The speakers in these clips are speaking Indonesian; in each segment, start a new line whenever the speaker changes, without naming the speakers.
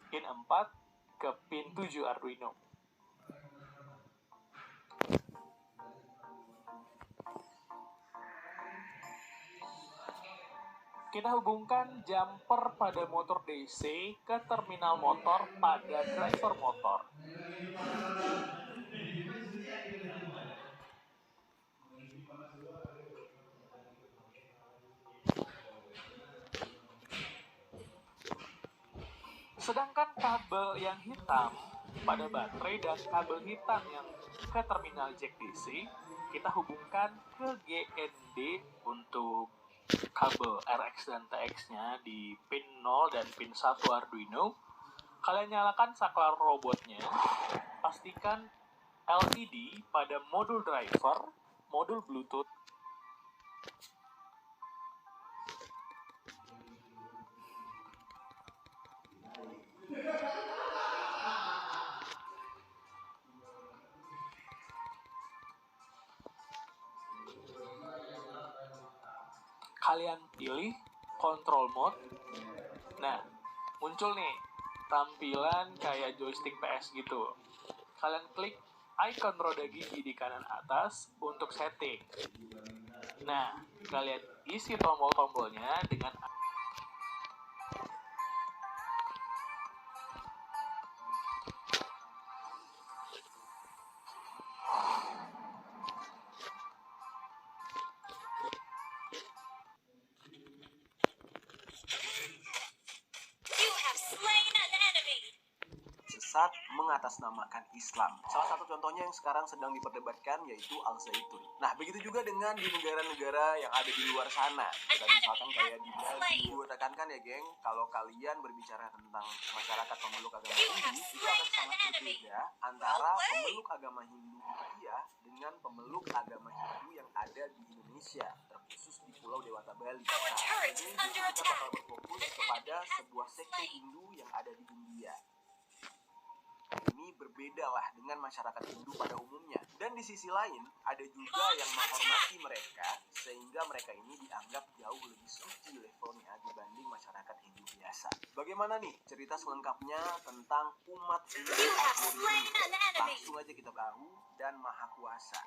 pin 4 ke pin 7 Arduino. Kita hubungkan jumper pada motor DC ke terminal motor pada driver motor. Sedangkan kabel yang hitam pada baterai dan kabel hitam yang ke terminal jack DC kita hubungkan ke GND untuk kabel RX dan TX-nya di pin 0 dan pin 1 Arduino. Kalian nyalakan saklar robotnya. Pastikan LED pada modul driver, modul Bluetooth, kalian pilih control mode. Nah, muncul nih tampilan kayak joystick PS gitu. Kalian klik icon roda gigi di kanan atas untuk setting. Nah, kalian isi tombol-tombolnya dengan
sesat mengatasnamakan Islam. Salah satu contohnya yang sekarang sedang diperdebatkan yaitu Al-Zaitun. Nah, begitu juga dengan di negara-negara yang ada di luar sana. Kita misalkan kayak di Bali. Gue tekankan ya, geng, kalau kalian berbicara tentang masyarakat pemeluk agama Hindu, itu akan sangat berbeda antara pemeluk agama Hindu India dengan pemeluk agama Hindu yang ada di Indonesia, terkhusus di Pulau Dewata Bali. Nah, ini kita bakal berfokus kepada sebuah sekte Hindu yang ada di India. Ini berbeda lah dengan masyarakat Hindu pada umumnya. Dan di sisi lain, ada juga yang menghormati mereka, sehingga mereka ini dianggap jauh lebih suci levelnya dibanding masyarakat Hindu biasa. Bagaimana nih cerita selengkapnya tentang umat Hindu Agori ini? Langsung aja kita tahu dan Maha Kuasa.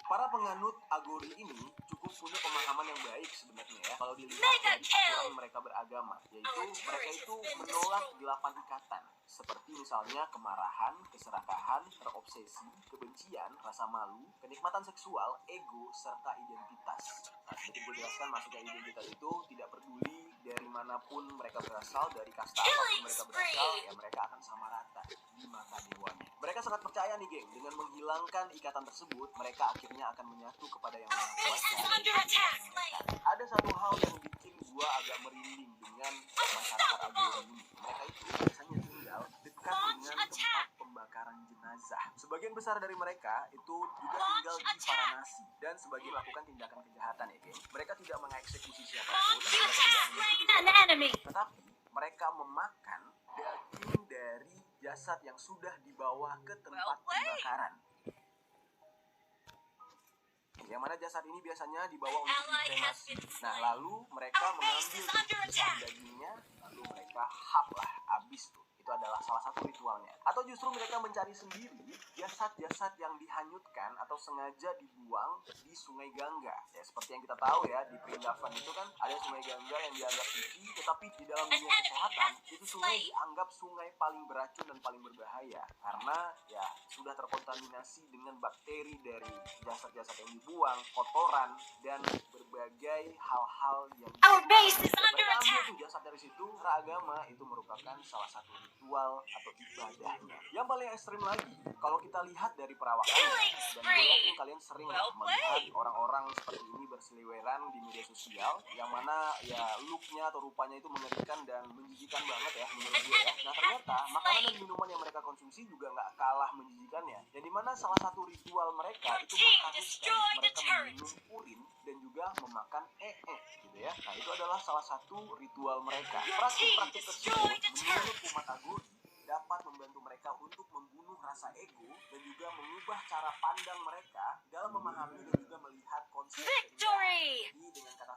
Para penganut Agori ini cukup punya pemahaman yang baik sebenarnya ya, kalau dilihat dari aturan mereka beragama, yaitu mereka itu menolak 8 ikatan, seperti misalnya kemarahan, keserakahan, terobsesi, kebencian, rasa malu, kenikmatan seksual, ego, serta identitas. Nah, seperti gue jelaskan, maksudnya identitas itu tidak peduli dari manapun mereka berasal, dari kasta apapun mereka berasal, ya mereka akan sama rata di mata dewanya. Mereka sangat percaya nih, geng, dengan menghilangkan ikatan tersebut, mereka akhirnya akan menyatu kepada yang Maha Kuasa. Ada satu hal yang bikin gua agak merinding dengan masyarakat Agori ini. Mereka itu biasanya tinggal dekat dengan tempat pembakaran jenazah. Sebagian besar dari mereka itu juga tinggal di Varanasi dan sebagian melakukan tindakan kejahatan ya, geng. Mereka tidak mengeksekusi siapapun, tetapi mereka memakan daging dari jasad yang sudah dibawa ke tempat pembakaran. Yang mana jasad ini biasanya dibawa untuk dikremasi. Nah, lalu mereka mengambil sisa dagingnya, lalu mereka hap lah, habis tuh. Itu adalah salah satu ritualnya. Atau justru mereka mencari sendiri jasad-jasad yang dihanyutkan atau sengaja dibuang di Sungai Gangga. Ya, seperti yang kita tahu ya, di Perindavan itu kan ada Sungai Gangga yang dianggap suci, tetapi di dalam dunia kesehatan, itu sungai dianggap sungai paling beracun dan paling berbahaya. Karena ya sudah terkontaminasi dengan bakteri dari jasad-jasad yang dibuang, kotoran, dan berbagai hal-hal yang mereka ambil tuh jasad dari situ. Agama itu merupakan salah satu ritual atau ibadahnya. Yang paling ekstrim lagi, kalau kita lihat dari perawakannya, dan gue yakin kalian sering lah melihat orang-orang seperti ini berseliweran di media sosial, yang mana ya looknya atau rupanya itu mengerikan dan menjijikan banget ya menurut gue ya. Nah, ternyata makanan dan minuman yang mereka konsumsi juga nggak kalah menjijikannya, yang dimana salah satu ritual mereka itu mengharuskan mereka meminum urin dan juga memakan gitu ya. Nah, itu adalah salah satu ritual mereka. Praktik-praktik tersebut menurut umat Agori dapat membantu mereka untuk membunuh rasa ego dan juga mengubah cara pandang mereka dalam memahami dan juga melihat konsep keindahan. Jadi dengan kata